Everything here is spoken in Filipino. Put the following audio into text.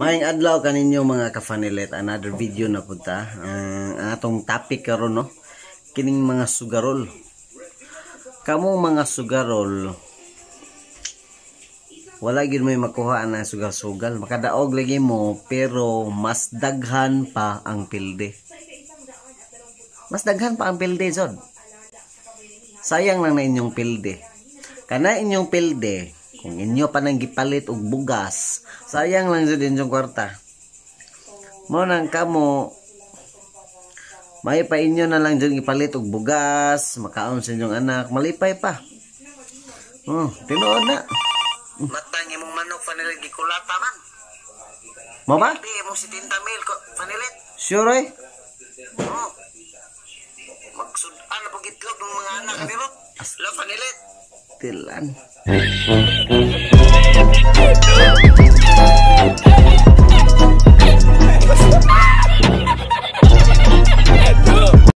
Maayong adlaw kaninyo mga kafanilet, another video na punta. Ang atong topic karon no, kining mga sugarol. Kamong mga sugarol, wala gyud may makuha na sugal-sugal, makadaog lagi mo pero mas daghan pa ang pilde. Mas daghan pa ang pilde jud. Sayang lang na inyong pilde. Kana inyong pilde, kung inyo pa nang gipalit og bugas, sayang lang jud inyong kwarta. Mo nang kamo may pa inyo na lang jud gipalit og bugas, makaon sa inyong anak, malipay pa. Tinuod na. Matang imong manok panilit gikulata man. Mo ba? Di mo si Tintamil ko panilit. Sure oy? Oh. Magsud-an na pagitlog ng mga anak nilo. La panilit. Tilan.